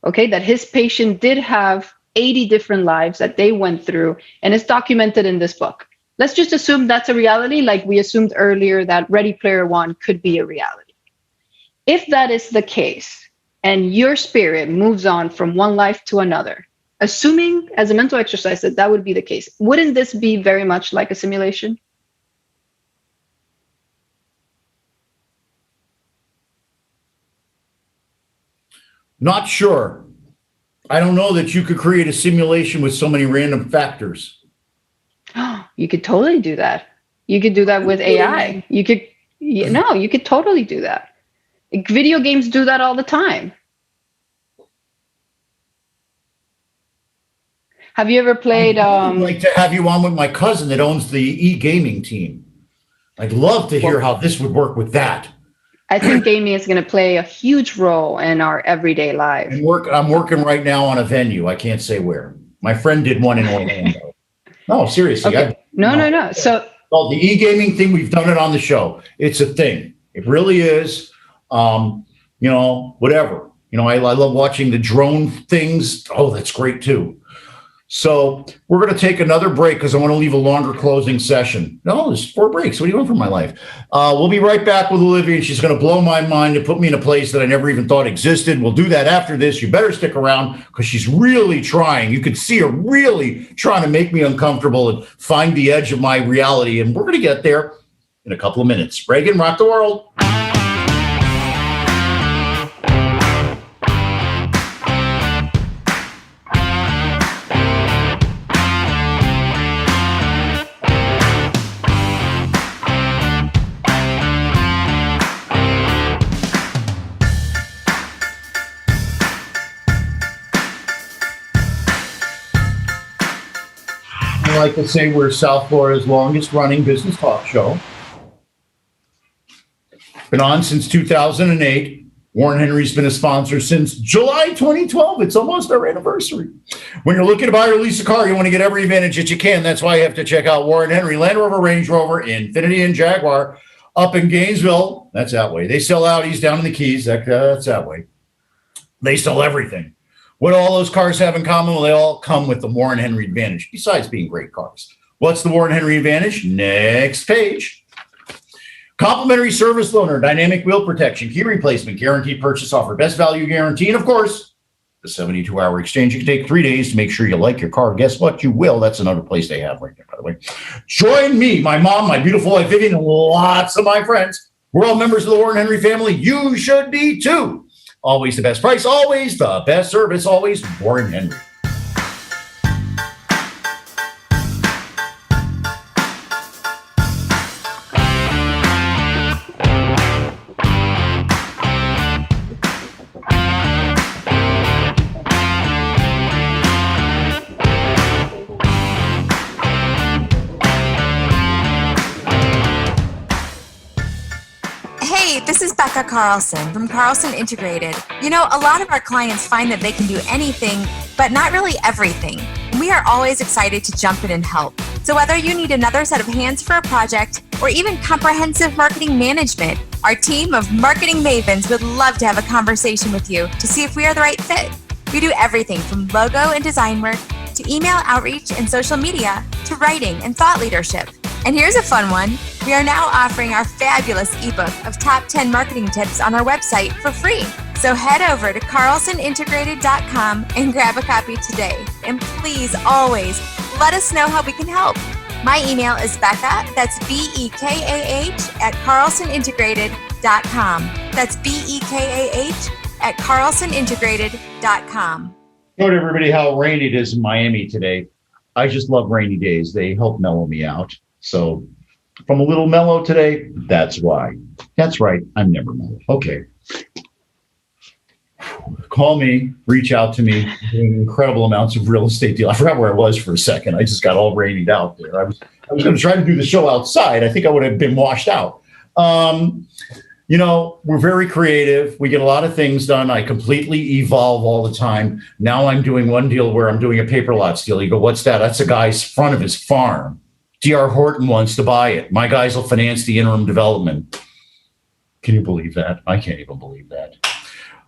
Okay, that his patient did have 80 different lives that they went through, and it's documented in this book. Let's just assume that's a reality, like we assumed earlier that Ready Player One could be a reality. If that is the case, and your spirit moves on from one life to another, assuming as a mental exercise that would be the case, wouldn't this be very much like a simulation? Not sure. I don't know that you could create a simulation with so many random factors. You could totally do that. You could do that with AI. You could totally do that. Video games do that all the time. Have you ever played? I'd like to have you on with my cousin that owns the e-gaming team. I'd love to hear how this would work with that. I think gaming is going to play a huge role in our everyday life. I'm working right now on a venue. I can't say where. My friend did one in Orlando. No, seriously. Okay. No. So, the e-gaming thing, we've done it on the show. It's a thing. It really is. Whatever. I love watching the drone things. Oh, that's great too. So we're going to take another break because I want to leave a longer closing session. No, there's 4 breaks. What do you want from my life? We'll be right back with Olivia, and she's going to blow my mind and put me in a place that I never even thought existed. We'll do that after this. You better stick around because she's really trying. You could see her really trying to make me uncomfortable and find the edge of my reality. And we're going to get there in a couple of minutes. Reagan, rock the world. I like to say we're South Florida's longest running business talk show. Been on since 2008. Warren Henry's been a sponsor since July 2012. It's almost our anniversary. When you're looking to buy or lease a car, you want to get every advantage that you can. That's why you have to check out Warren Henry, Land Rover, Range Rover, Infiniti, and Jaguar up in Gainesville. That's that way. They sell Audis down in the Keys. That's that way. They sell everything. What do all those cars have in common? Well, they all come with the Warren Henry advantage, besides being great cars. What's the Warren Henry advantage? Next page. Complimentary service loaner, dynamic wheel protection, key replacement, guaranteed purchase offer, best value guarantee, and of course, the 72-hour exchange. You can take 3 days to make sure you like your car. Guess what? You will. That's another place they have right there, by the way. Join me, my mom, my beautiful wife, Vivian, and lots of my friends. We're all members of the Warren Henry family. You should be too. Always the best price, always the best service, always Warren Henry. Hey, this is Becca Carlson from Carlson Integrated. A lot of our clients find that they can do anything, but not really everything. We are always excited to jump in and help. So whether you need another set of hands for a project or even comprehensive marketing management, our team of marketing mavens would love to have a conversation with you to see if we are the right fit. We do everything from logo and design work to email outreach and social media to writing and thought leadership. And here's a fun one. We are now offering our fabulous ebook of top 10 marketing tips on our website for free. So head over to carlsonintegrated.com and grab a copy today. And please always let us know how we can help. My email is Becca, that's BEKAH, at carlsonintegrated.com. That's BEKAH at carlsonintegrated.com. Showed everybody how rainy it is in Miami today. I just love rainy days. They help mellow me out. So if I'm a little mellow today, that's why. That's right. I'm never mellow. Okay. Call me, reach out to me, doing incredible amounts of real estate deal. I forgot where I was for a second. I just got all rainied out there. I was going to try to do the show outside. I think I would have been washed out. We're very creative. We get a lot of things done. I completely evolve all the time. Now I'm doing one deal where I'm doing a paper lots deal. You go, what's that? That's a guy's front of his farm. D.R. Horton wants to buy it. My guys will finance the interim development. Can you believe that? I can't even believe that.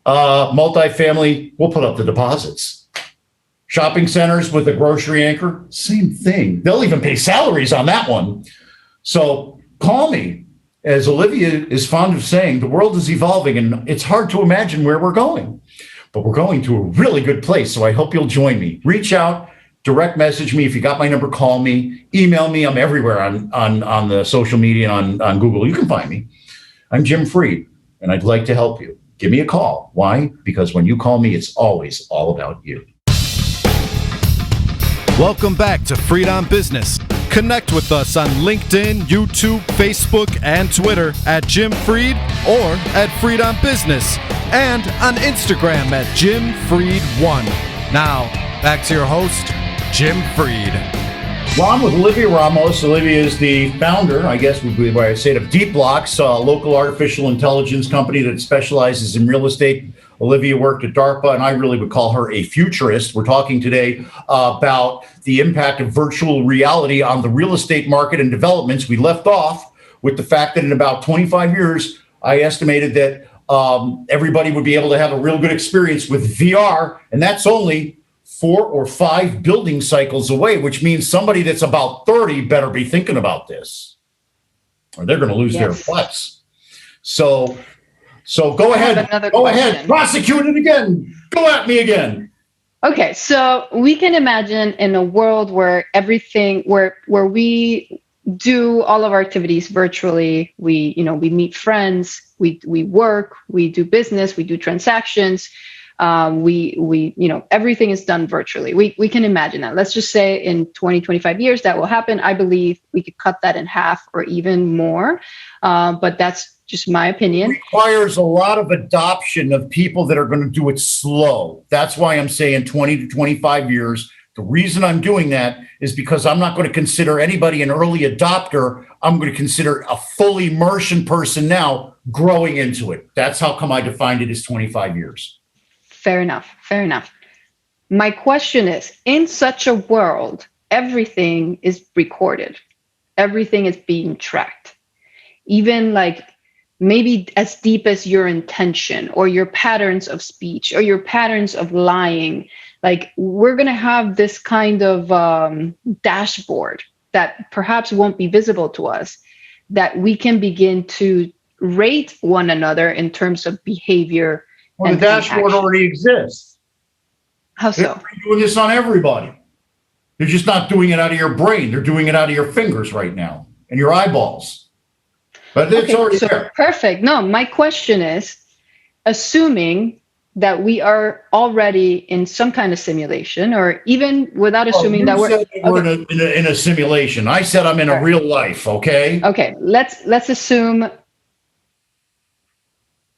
Multifamily, we'll put up the deposits. Shopping centers with a grocery anchor, same thing. They'll even pay salaries on that one. So call me. As Olivia is fond of saying, the world is evolving and it's hard to imagine where we're going. But we're going to a really good place. So I hope you'll join me. Reach out, direct message me. If you got my number, call me, email me. I'm everywhere on the social media and on Google. You can find me. I'm Jim Freed, and I'd like to help you. Give me a call. Why? Because when you call me, it's always all about you. Welcome back to Freed on Business. Connect with us on LinkedIn, YouTube, Facebook, and Twitter at Jim Freed or at Freed on Business, and on Instagram at Jim Freed1. Now, back to your host, Jim Freed. Well, I'm with Olivia Ramos. Olivia is the founder, I guess would be why I say it, of Deepblocks, a local artificial intelligence company that specializes in real estate. Olivia worked at DARPA, and I really would call her a futurist. We're talking today about the impact of virtual reality on the real estate market and developments. We left off with the fact that in about 25 years, I estimated that everybody would be able to have a real good experience with VR, and that's only 4 or 5 building cycles away, which means somebody that's about 30 better be thinking about this, or they're going to lose their butts. So go ahead, prosecute it again. Go at me again. Okay, so we can imagine in a world where everything, where we do all of our activities virtually. We meet friends, we work, we do business, we do transactions. Everything is done virtually. We can imagine that. Let's just say in 20, 25 years that will happen. I believe we could cut that in half or even more. But that's just my opinion. It requires a lot of adoption of people that are going to do it slow. That's why I'm saying 20 to 25 years. The reason I'm doing that is because I'm not going to consider anybody an early adopter. I'm going to consider a full immersion person now growing into it. That's how come I defined it as 25 years. Fair enough. My question is, in such a world, everything is recorded. Everything is being tracked. Even like maybe as deep as your intention or your patterns of speech or your patterns of lying. Like we're going to have this kind of dashboard that perhaps won't be visible to us, that we can begin to rate one another in terms of behavior. Well, the dashboard already exists. How so? They're doing this on everybody. They're just not doing it out of your brain. They're doing it out of your fingers right now and your eyeballs. But it's already there. Perfect. No, my question is, assuming that we are already in some kind of simulation, or even without assuming that we're in a simulation. I said I'm in a real life. Okay. Okay. Let's assume,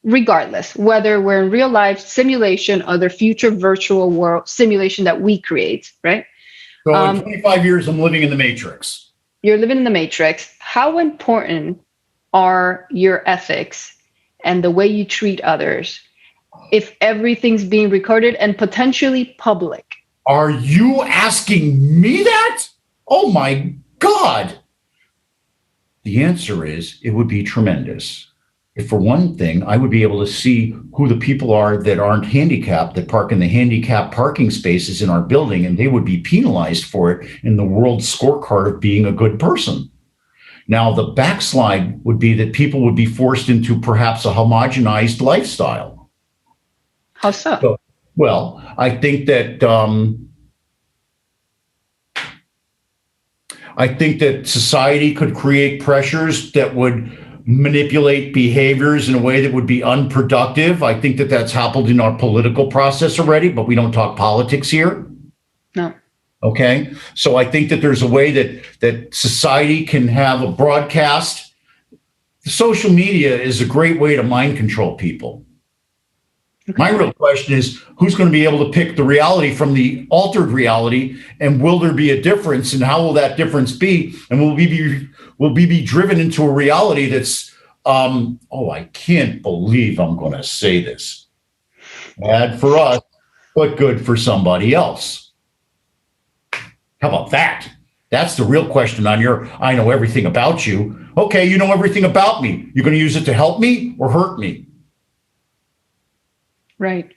regardless whether we're in real life simulation or the future virtual world simulation that we create, right? So in 25 years, I'm living in the Matrix. You're living in the Matrix. How important are your ethics and the way you treat others if everything's being recorded and potentially public? Are you asking me that? Oh my God. The answer is it would be tremendous. If for one thing, I would be able to see who the people are that aren't handicapped, that park in the handicapped parking spaces in our building, and they would be penalized for it in the world scorecard of being a good person. Now, the backslide would be that people would be forced into perhaps a homogenized lifestyle. How so? Well, I think that society could create pressures that would manipulate behaviors in a way that would be unproductive. I think that that's happened in our political process already, but we don't talk politics here. No. Okay. So I think that there's a way that society can have a broadcast. Social media is a great way to mind control people. Okay. My real question is, who's going to be able to pick the reality from the altered reality, and will there be a difference, and how will that difference be? And will we be driven into a reality that's, I can't believe I'm going to say this. Bad for us, but good for somebody else. How about that? That's the real question on your, I know everything about you. Okay, you know everything about me. You're going to use it to help me or hurt me? Right.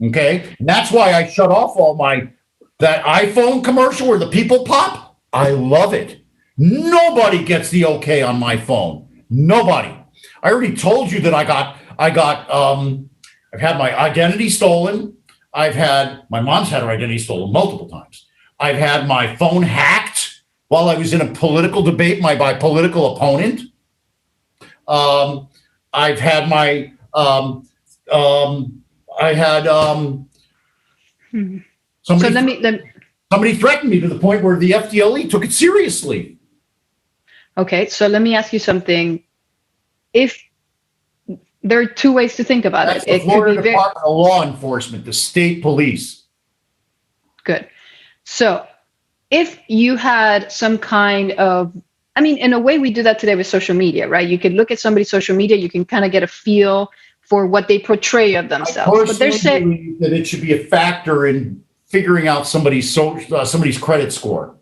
Okay. And that's why I shut off that iPhone commercial where the people pop. I love it. Nobody gets the okay on my phone. Nobody. I already told you that I've had my identity stolen. My mom's had her identity stolen multiple times. I've had my phone hacked while I was in a political debate by my political opponent. I've had my somebody threatened me to the point where the FDLE took it seriously. Okay, so let me ask you something. If there are two ways to think about That's it. The Florida Department of Law Enforcement, the state police. Good. So if you had some kind of, in a way we do that today with social media, right? You can look at somebody's social media, you can kind of get a feel for what they portray of themselves. But they're saying that it should be a factor in figuring out somebody's credit score.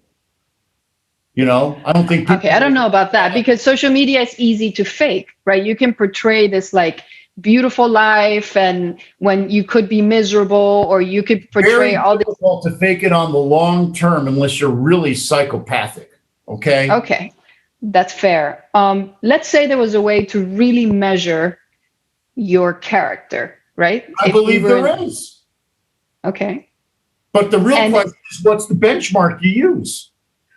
I don't think. Okay, I don't know about that, because social media is easy to fake, right? You can portray this like beautiful life, and when you could be miserable, or you could portray all this. Very difficult to fake it on the long term unless you're really psychopathic. Okay. Okay, that's fair. Let's say there was a way to really measure your character, right? I believe there is. Okay. But the real question is, what's the benchmark you use?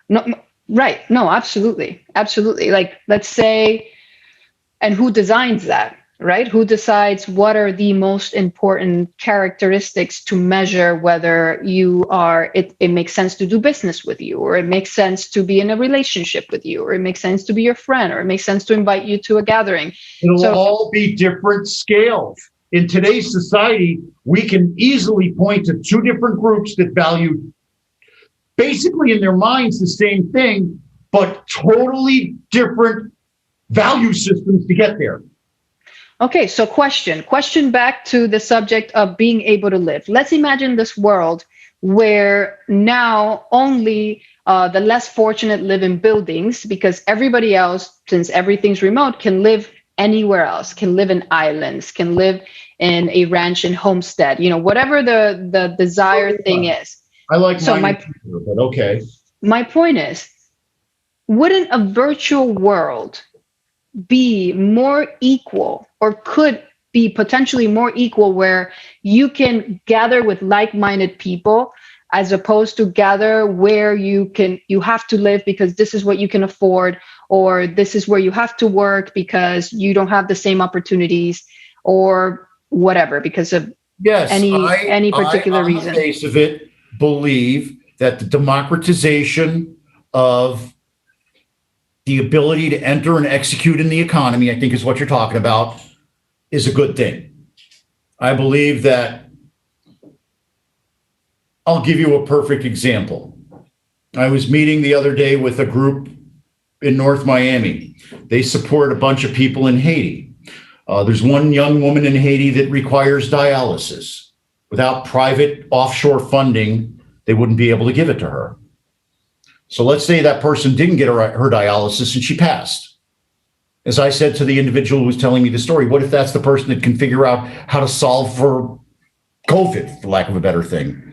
No, right. No, absolutely. Absolutely. Like, let's say, and who designs that, right? Who decides what are the most important characteristics to measure whether it makes sense to do business with you, or it makes sense to be in a relationship with you, or it makes sense to be your friend, or it makes sense to invite you to a gathering. It'll all be different scales. In today's society, we can easily point to two different groups that value basically in their minds the same thing, but totally different value systems to get there. Okay, so question back to the subject of being able to live. Let's imagine this world where now only the less fortunate live in buildings, because everybody else, since everything's remote, can live anywhere else, can live in islands, can live in a ranch and homestead, whatever the desired thing is. I like but okay. My point is, wouldn't a virtual world be more equal, or could be potentially more equal, where you can gather with like-minded people, as opposed to gather where you have to live because this is what you can afford, or this is where you have to work because you don't have the same opportunities, or whatever, because of any particular reason? On the face of it, believe that the democratization of the ability to enter and execute in the economy, I think is what you're talking about, is a good thing. I believe that. I'll give you a perfect example. I was meeting the other day with a group in North Miami. They support a bunch of people in Haiti. There's one young woman in Haiti that requires dialysis. Without private offshore funding, they wouldn't be able to give it to her. So let's say that person didn't get her dialysis and she passed. As I said to the individual who was telling me the story, what if that's the person that can figure out how to solve for COVID, for lack of a better thing?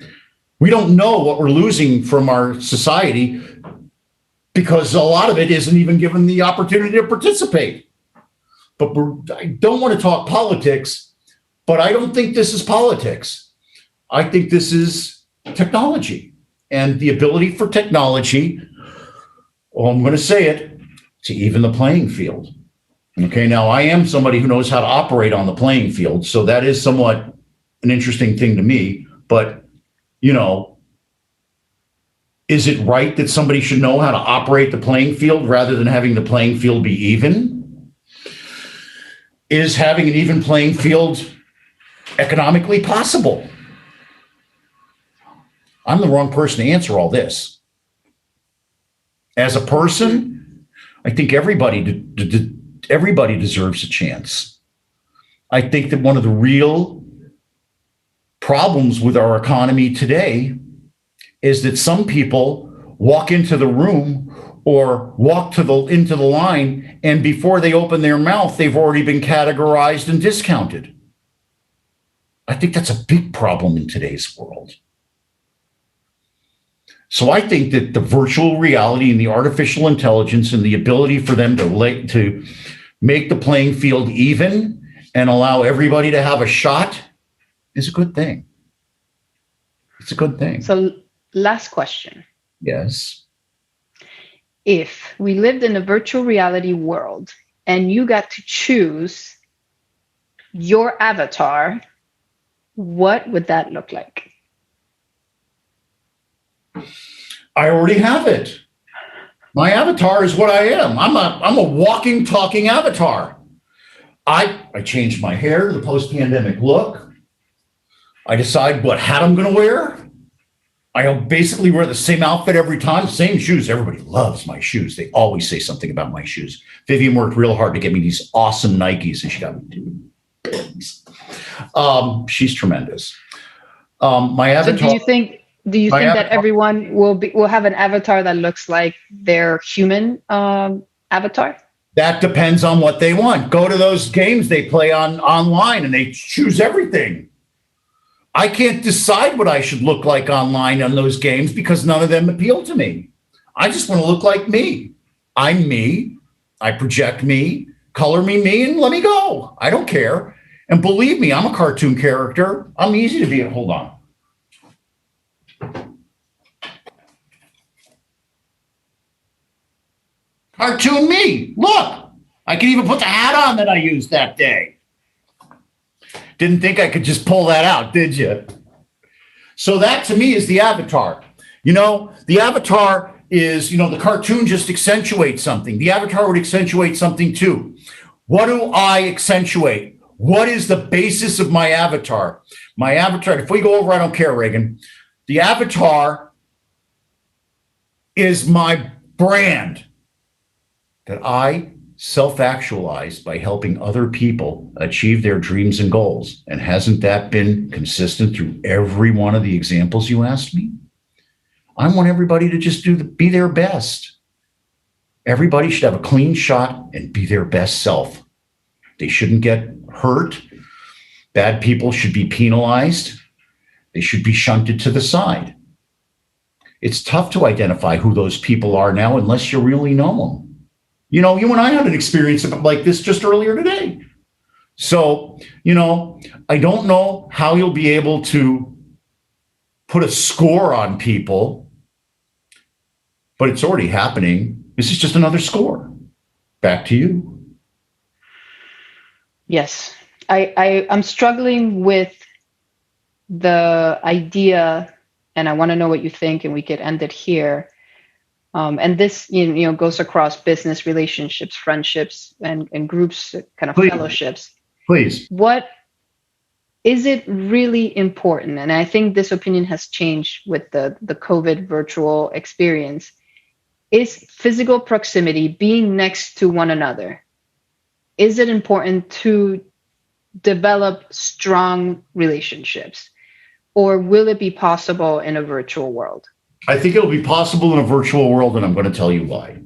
We don't know what we're losing from our society because a lot of it isn't even given the opportunity to participate. But I don't want to talk politics, but I don't think this is politics. I think this is technology, and the ability for technology, I'm going to say it, to even the playing field. Okay, now I am somebody who knows how to operate on the playing field, so that is somewhat an interesting thing to me. But, is it right that somebody should know how to operate the playing field rather than having the playing field be even? Is having an even playing field economically possible? I'm the wrong person to answer all this. As a person, I think everybody deserves a chance. I think that one of the real problems with our economy today is that some people walk into the room or walk into the line, and before they open their mouth, they've already been categorized and discounted. I think that's a big problem in today's world. So I think that the virtual reality and the artificial intelligence and the ability for them to make the playing field even and allow everybody to have a shot is a good thing. It's a good thing. So last question. Yes. If we lived in a virtual reality world and you got to choose your avatar, what would that look like? I already have it. My avatar is what I am. I'm a walking, talking avatar. I changed my hair to the post-pandemic look. I decide what hat I'm going to wear. I basically wear the same outfit every time, same shoes. Everybody loves my shoes. They always say something about my shoes. Vivian worked real hard to get me these awesome Nikes, and she got me two. She's tremendous. My avatar. So do you think that everyone will have an avatar that looks like their human avatar? That depends on what they want. Go to those games they play online, and they choose everything. I can't decide what I should look like online on those games because none of them appeal to me. I just want to look like me. I'm me. I project me, color me, and let me go. I don't care. And believe me, I'm a cartoon character. I'm easy to be. Hold on. Cartoon me. Look, I can even put the hat on that I used that day. Didn't think I could just pull that out, did you? So that to me is the avatar. The avatar is, the cartoon just accentuates something. The avatar would accentuate something too. What do I accentuate? What is the basis of my avatar? My avatar, if we go over, I don't care, Reagan. The avatar is my brand that I self-actualize by helping other people achieve their dreams and goals. And hasn't that been consistent through every one of the examples you asked me? I want everybody to just be their best. Everybody should have a clean shot and be their best self. They shouldn't get hurt. Bad people should be penalized. They should be shunted to the side. It's tough to identify who those people are now unless you really know them. You and I had an experience like this just earlier today. So, I don't know how you'll be able to put a score on people, but it's already happening. This is just another score. Back to you. Yes. I'm struggling with the idea, and I want to know what you think, and we could end it here. And this, goes across business relationships, friendships, and groups, kind of fellowships. Please. What is it really important? And I think this opinion has changed with the COVID virtual experience. Is physical proximity, being next to one another, is it important to develop strong relationships? Or will it be possible in a virtual world? I think it'll be possible in a virtual world, and I'm going to tell you why.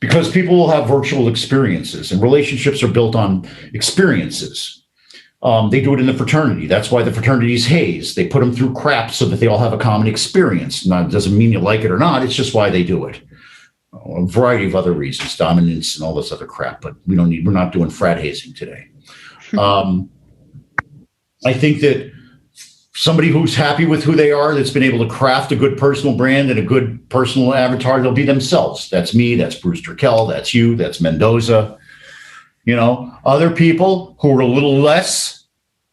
Because people will have virtual experiences, and relationships are built on experiences. They do it in the fraternity. That's why the fraternities haze. They put them through crap so that they all have a common experience. Now, it doesn't mean you like it or not. It's just why they do it. A variety of other reasons, dominance and all this other crap, but we're not doing frat hazing today. I think that somebody who's happy with who they are, that's been able to craft a good personal brand and a good personal avatar, they'll be themselves. That's me, that's Bruce Turkel, that's you, that's Mendoza. Other people who are a little less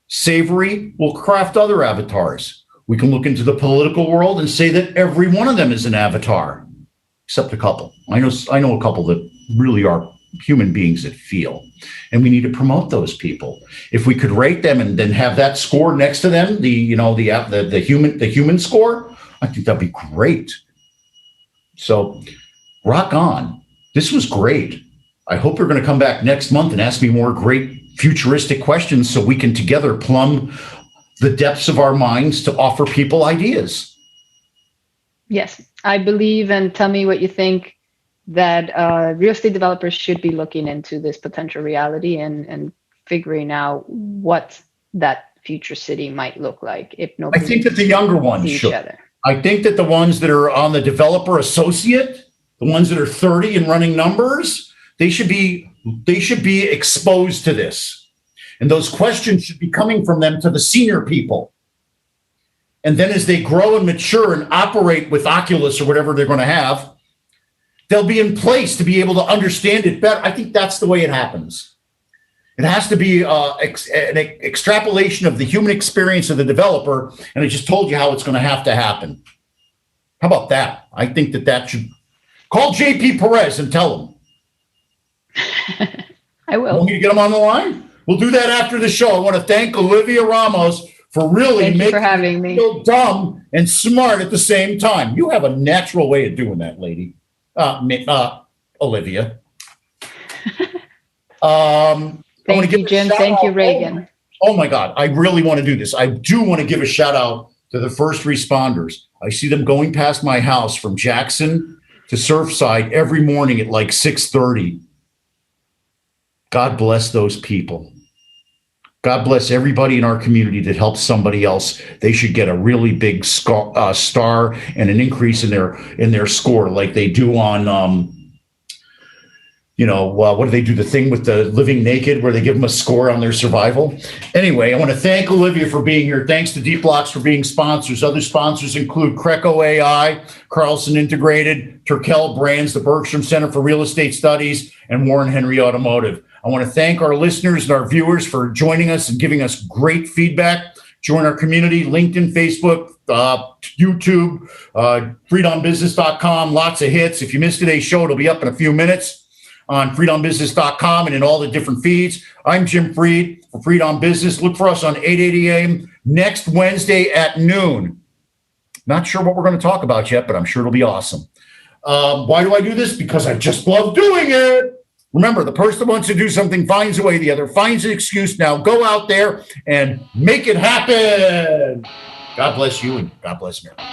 savory will craft other avatars. We can look into the political world and say that every one of them is an avatar, except a couple. I know a couple that really are human beings that feel, and we need to promote those people. If we could rate them and then have that score next to them, the human score, I think that'd be great. So rock on. This was great. I hope you're going to come back next month and ask me more great futuristic questions so we can together plumb the depths of our minds to offer people ideas. Yes, I believe, and tell me what you think, that real estate developers should be looking into this potential reality and figuring out what that future city might look like if nobody. I think that the younger ones should. I think that the ones that are on the developer associate, the ones that are 30 and running numbers, they should be exposed to this. And those questions should be coming from them to the senior people. And then as they grow and mature and operate with Oculus or whatever they're going to have, they'll be in place to be able to understand it better. I think that's the way it happens. It has to be an extrapolation of the human experience of the developer, and I just told you how it's going to happen. How about that? I think that should call JP Perez and tell him. I will. Want me to get him on the line? We'll do that after the show. I want to thank Olivia Ramos for really making me feel dumb and smart at the same time. You have a natural way of doing that, lady. Olivia. Thank you, Jim. Thank you, Reagan. Oh my God. I really want to do this. I do want to give a shout out to the first responders. I see them going past my house from Jackson to Surfside every morning at like 6:30. God bless those people. God bless everybody in our community that helps somebody else. They should get a really big star and an increase in their score, like they do on, what do they do? The thing with the living naked, where they give them a score on their survival. Anyway, I want to thank Olivia for being here. Thanks to Deepblocks for being sponsors. Other sponsors include Creco AI, Carlson Integrated, Turkel Brands, the Bergstrom Center for Real Estate Studies, and Warren Henry Automotive. I want to thank our listeners and our viewers for joining us and giving us great feedback. Join our community, LinkedIn, Facebook, YouTube, freedombusiness.com, lots of hits. If you missed today's show, it'll be up in a few minutes on freedombusiness.com and in all the different feeds. I'm Jim Freed for Freedom Business. Look for us on 8:80 a.m. next Wednesday at noon. Not sure what we're going to talk about yet, but I'm sure it'll be awesome. Why do I do this? Because I just love doing it. Remember, the person that wants to do something finds a way, the other finds an excuse. Now go out there and make it happen. God bless you and God bless America.